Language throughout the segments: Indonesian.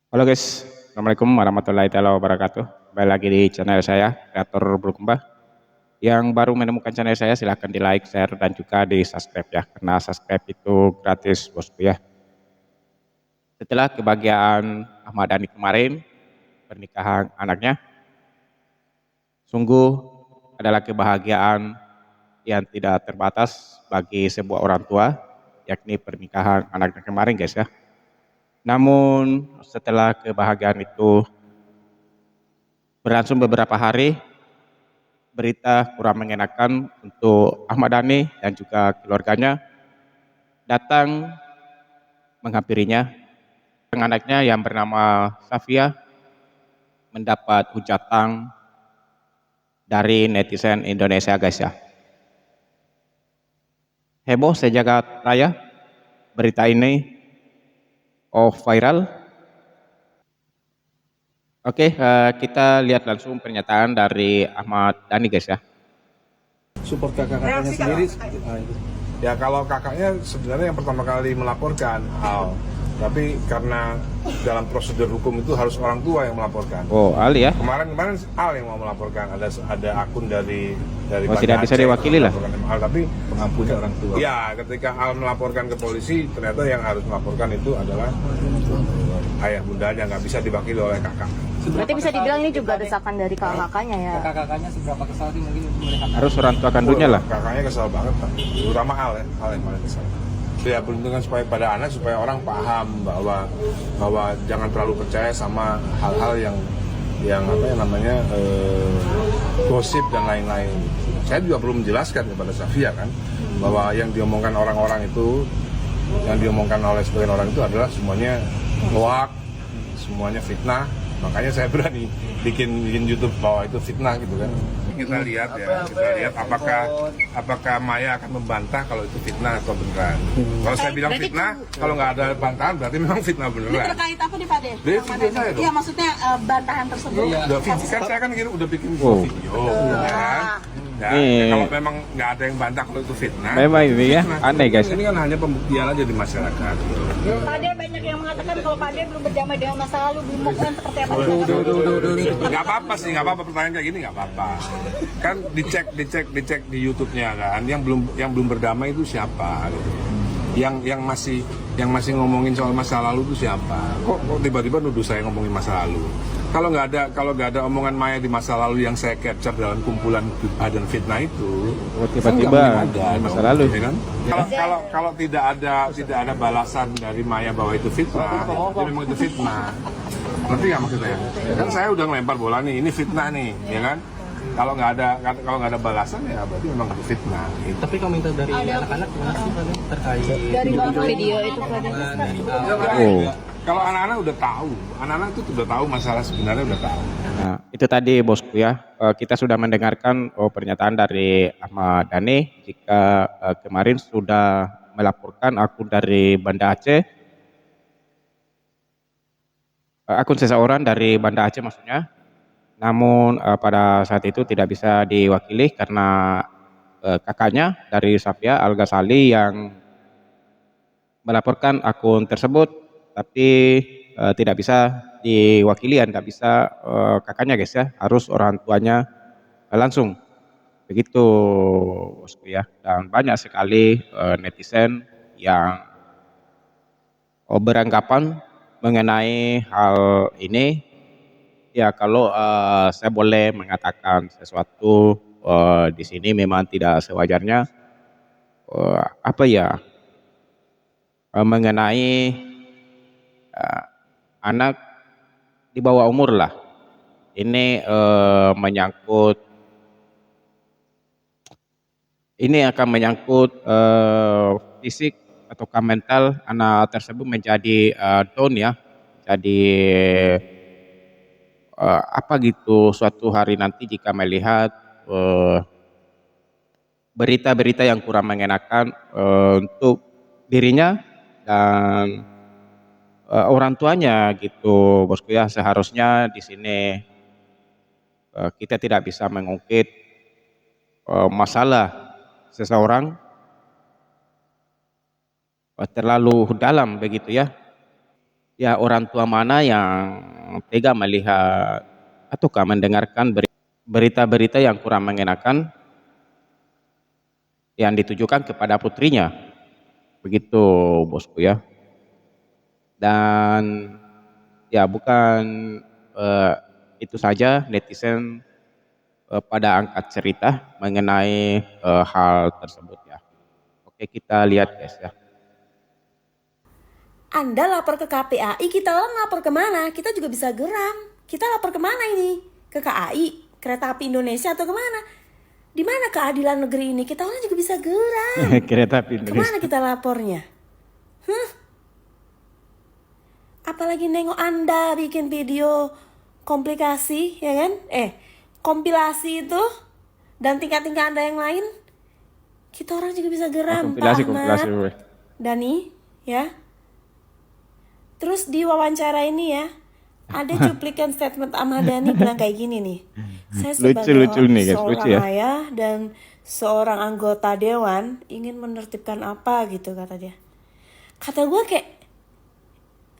Halo guys, Assalamualaikum warahmatullahi wabarakatuh. Kembali lagi di channel saya, Kreator Bulukumba. Yang baru menemukan channel saya silahkan di like, share, dan juga di subscribe ya. Karena subscribe itu gratis bosku ya. Setelah kebahagiaan Ahmad Dhani kemarin, pernikahan anaknya, sungguh adalah kebahagiaan yang tidak terbatas bagi sebuah orang tua, yakni pernikahan anaknya kemarin guys ya. Namun setelah kebahagiaan itu berlangsung beberapa hari, berita kurang mengenakan untuk Ahmad Dhani dan juga keluarganya datang menghampirinya. Anaknya yang bernama Safia mendapat hujatan dari netizen Indonesia guys ya. Heboh sejagat raya berita ini viral. Oke, kita lihat langsung pernyataan dari Ahmad Dhani guys ya. Support kakaknya sendiri. Ya kalau kakaknya sebenarnya yang pertama kali melaporkan Al, tapi karena dalam prosedur hukum itu harus orang tua yang melaporkan. Oh, Ali ya. Kemarin Al yang mau melaporkan, ada akun dari tidak bisa diwakili lah. Al, tapi Pengampunnya orang tua. ya ketika Al melaporkan ke polisi, ternyata yang harus melaporkan itu adalah ayah bundanya, nggak bisa diwakili oleh kakak. Berarti bisa dibilang ini juga desakan dari kakaknya ya. Kakak-kakaknya seberapa kesal sih mungkin melihat Harus orang tua kandungnya lah. Kakaknya kesal banget Pak, terutama Al yang paling kesal. Ya peruntungan supaya pada anak, supaya orang paham bahwa jangan terlalu percaya sama hal-hal yang apa yang namanya gosip dan lain-lain. Saya juga perlu menjelaskan kepada Safia kan bahwa yang diomongkan orang-orang itu, yang diomongkan oleh sebagian orang itu adalah semuanya hoax, semuanya fitnah. Makanya saya berani bikin YouTube bahwa itu fitnah gitu kan. Kita lihat apakah Maya akan membantah kalau itu fitnah atau beneran. Kalau saya bilang fitnah, kalau nggak ada bantahan berarti memang fitnah Ini beneran. terkait apa nih Pak De? Dia video saya dong. Iya maksudnya bantahan tersebut. Udah video kan saya kan udah bikin Oh. video, ya kan? Ya, kalau memang nggak ada yang bantah kalau itu fitnah. Memang ini ya, fitnah. aneh guys. Ini kan hanya pembuktian aja di masyarakat. Pak De banyak yang mengatakan kalau Pak De belum berdamai dengan masa lalu, belum move on seperti apa? Nggak apa-apa sih, nggak apa-apa pertanyaan kayak gini nggak apa-apa. Kan dicek di YouTube-nya kan, yang belum berdamai itu siapa? Gitu. Yang masih ngomongin soal masa lalu itu siapa? Kok tiba-tiba nuduh saya ngomongin masa lalu? Kalau nggak ada omongan Maya di masa lalu yang saya capture dalam kumpulan fitnah dan fitnah itu, Tiba-tiba ada masa dong, lalu. ya kan? Kalau tidak ada balasan dari Maya bahwa itu fitnah, itu memang itu fitnah. Ngerti nggak maksud saya? Kan saya udah ngelempar bola nih, ini fitnah nih, ya kan? Kalau nggak ada balasan ya berarti memang itu fitnah. Gitu. Tapi komentar dari anak-anak gimana sih Pak terkait Dari video itu Pak De. dari Oh. Kalau anak-anak udah tahu, anak-anak itu udah tahu masalah sebenarnya udah tahu. Nah, itu tadi bosku ya. Kita sudah mendengarkan pernyataan dari Ahmad Dhani jika kemarin sudah melaporkan akun dari Banda Aceh, akun seseorang dari Banda Aceh maksudnya. Namun pada saat itu tidak bisa diwakili karena kakaknya dari Safia Al Ghazali yang melaporkan akun tersebut, tapi tidak bisa diwakili dan nggak bisa kakaknya guys ya, harus orang tuanya langsung begitu bosku ya. Dan banyak sekali netizen yang beranggapan mengenai hal ini ya. Kalau saya boleh mengatakan sesuatu di sini memang tidak sewajarnya apa ya, mengenai anak di bawah umur lah. Ini menyangkut, ini akan menyangkut fisik ataukah mental anak tersebut menjadi down ya, jadi apa gitu suatu hari nanti jika melihat berita-berita yang kurang mengenakan untuk dirinya dan orang tuanya gitu bosku ya. Seharusnya di sini kita tidak bisa mengungkit masalah seseorang terlalu dalam begitu ya. ya orang tua mana yang tega melihat ataukah mendengarkan berita-berita yang kurang mengenakan yang ditujukan kepada putrinya. Begitu bosku ya. Dan ya bukan itu saja netizen pada angkat cerita mengenai hal tersebut ya. Oke, kita lihat guys ya. Anda lapor ke KPAI, kita orang lapor kemana? Kita juga bisa geram. Kita lapor kemana ini? Ke KAI, Kereta Api Indonesia atau kemana? Di mana keadilan negeri ini? Kita orang juga bisa geram. Kereta Api Kemana Indonesia. kita lapornya? Apalagi nengok Anda bikin video komplikasi, ya kan? Kompilasi itu dan tingkat-tingkat Anda yang lain. Kita orang juga bisa geram, Pak Ahmad. Kompilasi. Dani, ya. Terus di wawancara ini ya, ada cuplikan statement Ahmad Dhani bilang kayak gini nih. Saya sebagai Lucu nih, guys. seorang Lucu ya. ayah dan seorang anggota dewan ingin menertibkan apa gitu kata dia. Kata gue kayak,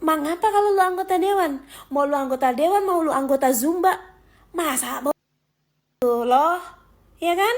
mengapa kalau lu anggota dewan? Mau lu anggota dewan, mau lu anggota Zumba. Masa loh, ya kan?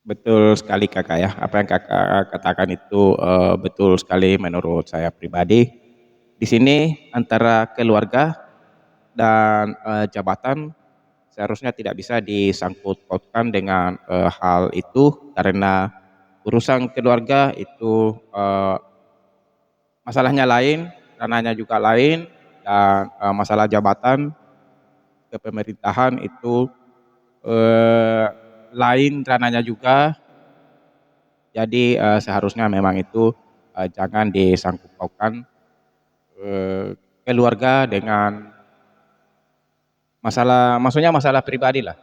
Betul sekali kakak ya, apa yang kakak katakan itu betul sekali menurut saya pribadi. Di sini antara keluarga dan jabatan seharusnya tidak bisa disangkut pautkan dengan hal itu, karena urusan keluarga itu masalahnya lain, ranahnya juga lain, dan masalah jabatan kepemerintahan itu lain ranahnya juga. Jadi seharusnya memang itu jangan disangkut pautkan keluarga dengan maksudnya masalah pribadi lah.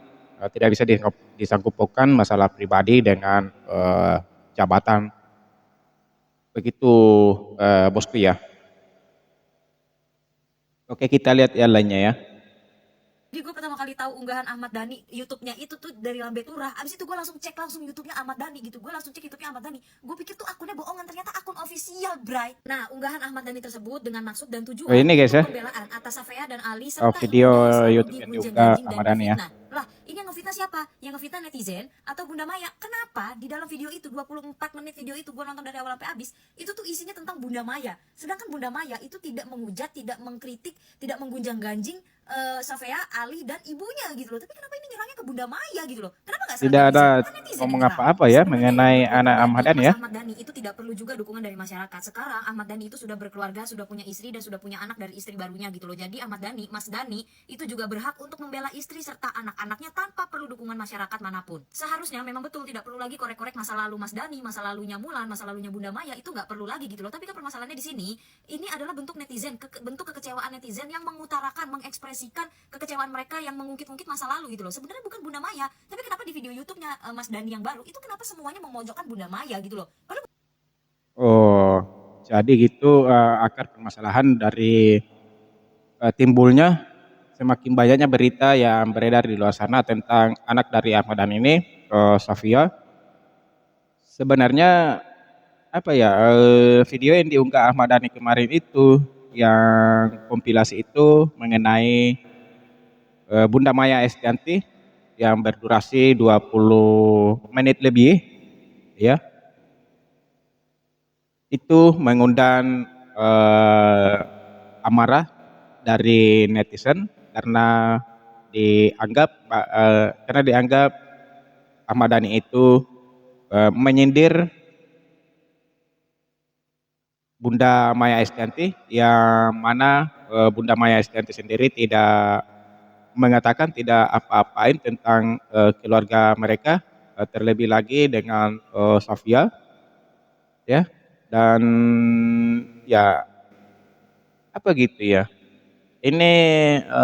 Tidak bisa disangkut pautkan masalah pribadi dengan jabatan. Begitu bosku ya. Oke, kita lihat yang lainnya ya. Jadi gue pertama kali tahu unggahan Ahmad Dhani YouTube-nya itu tuh dari Lambe Turah. Abis itu gue langsung cek langsung YouTube-nya Ahmad Dhani gitu. Gue langsung cek YouTube-nya Ahmad Dhani. Gue pikir tuh akunnya bohongan, ternyata akun official, Bray. Nah, unggahan Ahmad Dhani tersebut dengan maksud dan tujuan Ini guys ya. pembelaan atas Safea dan Ali serta Video ibunda yang selalu YouTube yang digunjing diunggah ganjing dan Ahmad Dhani ya. difitnah. Lah, ini yang ngefitnah siapa? Yang ngefitnah netizen atau Bunda Maya? Kenapa di dalam video itu 24 menit video itu gue nonton dari awal sampai habis, itu tuh isinya tentang Bunda Maya. Sedangkan Bunda Maya itu tidak menghujat, tidak mengkritik, tidak menggunjang-ganjing Safea, Ali dan ibunya gitu loh. Tapi kenapa ini nyerangnya ke Bunda Maya gitu loh? Kenapa nggak Tidak ada ngomong apa-apa ya mengenai anak Ahmad Dhani ya. Ahmad Dhani itu tidak perlu juga dukungan dari masyarakat. Sekarang Ahmad Dhani itu sudah berkeluarga, sudah punya istri dan sudah punya anak dari istri barunya gitu loh. Jadi Ahmad Dhani, Mas Dhani itu juga berhak untuk membela istri serta anak-anaknya tanpa perlu dukungan masyarakat manapun. Seharusnya memang betul tidak perlu lagi korek-korek masa lalu Mas Dhani, masa lalunya Mulan, masa lalunya Bunda Maya, itu nggak perlu lagi gitu loh. Tapi kan permasalahannya di sini, ini adalah bentuk netizen, bentuk kekecewaan netizen yang mengutarakan, mengekspresikan kekecewaan mereka yang mengungkit-ungkit masa lalu gitu loh. Sebenarnya bukan Bunda Maya, tapi kenapa di video YouTube-nya Mas Dhani yang baru itu kenapa semuanya memojokkan Bunda Maya gitu loh. Padahal Oh, jadi gitu akar permasalahan dari timbulnya semakin banyaknya berita yang beredar di luar sana tentang anak dari Ahmad Dhani ini, Safia. Sebenarnya apa ya, video yang diunggah Ahmad Dhani kemarin itu yang kompilasi itu mengenai Bunda Maya Estianti yang berdurasi 20 menit lebih ya. Itu mengundang amarah dari netizen karena dianggap Ahmad Dhani itu menyindir Bunda Maya Estianti, yang mana Bunda Maya Estianti sendiri tidak mengatakan tidak apa-apain tentang keluarga mereka, terlebih lagi dengan Safia ya. Dan ya apa gitu ya, ini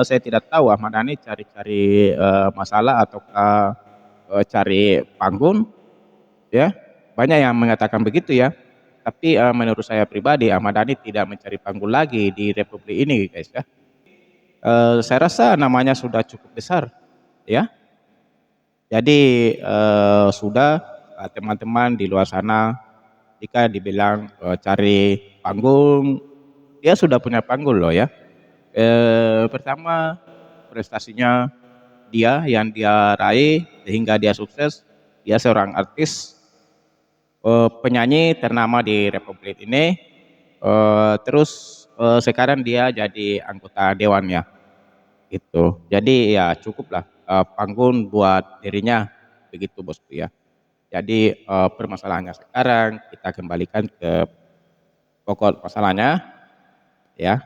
saya tidak tahu Ahmad Dhani cari-cari masalah ataukah cari panggung ya. Banyak yang mengatakan begitu ya, tapi menurut saya pribadi Ahmad Dhani tidak mencari panggung lagi di Republik ini guys ya. Saya rasa namanya sudah cukup besar ya. Jadi sudah teman-teman di luar sana jika dibilang cari panggung, dia sudah punya panggung loh ya. Pertama prestasinya dia yang dia raih sehingga dia sukses, dia seorang artis, penyanyi ternama di Republik ini, terus sekarang dia jadi anggota dewannya gitu. Jadi ya cukuplah panggung buat dirinya begitu bosku ya. Jadi permasalahannya sekarang kita kembalikan ke pokok masalahnya ya.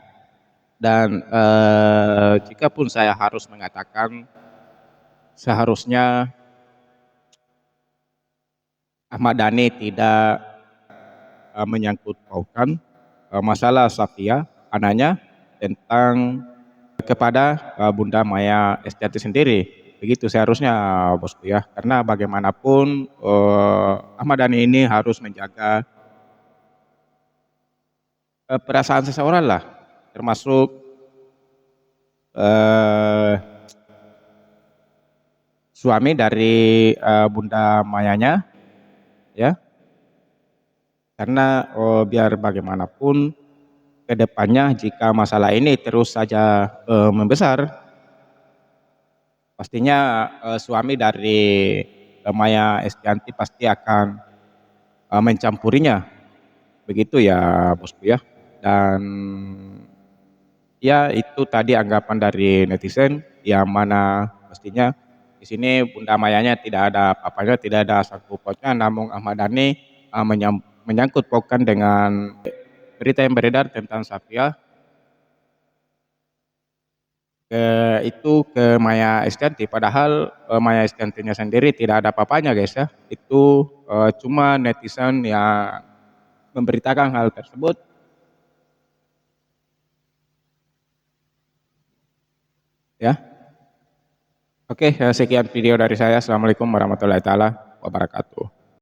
Dan jikapun saya harus mengatakan seharusnya Ahmad Dhani tidak menyangkut pautkan masalah Safia anaknya tentang kepada Bunda Maya Estianty sendiri. Begitu seharusnya bosku ya. Karena bagaimanapun Ahmad Dhani ini harus menjaga perasaan seseorang lah, termasuk suami dari Bunda Mayanya ya. Karena biar bagaimanapun ke depannya jika masalah ini terus saja membesar, pastinya suami dari Maya Estianty pasti akan mencampurinya. Begitu ya bosku ya. Dan ya itu tadi anggapan dari netizen yang mana pastinya di sini Bunda Mayanya tidak ada apa-apanya, tidak ada sangkut pautnya, namun Ahmad Dhani menyangkut pautkan dengan berita yang beredar tentang Safia itu ke Maya Estianty, padahal Maya Estianty-nya sendiri tidak ada apa-apanya guys ya. Itu cuma netizen yang memberitakan hal tersebut ya. Oke, sekian video dari saya. Assalamualaikum warahmatullahi taala wabarakatuh.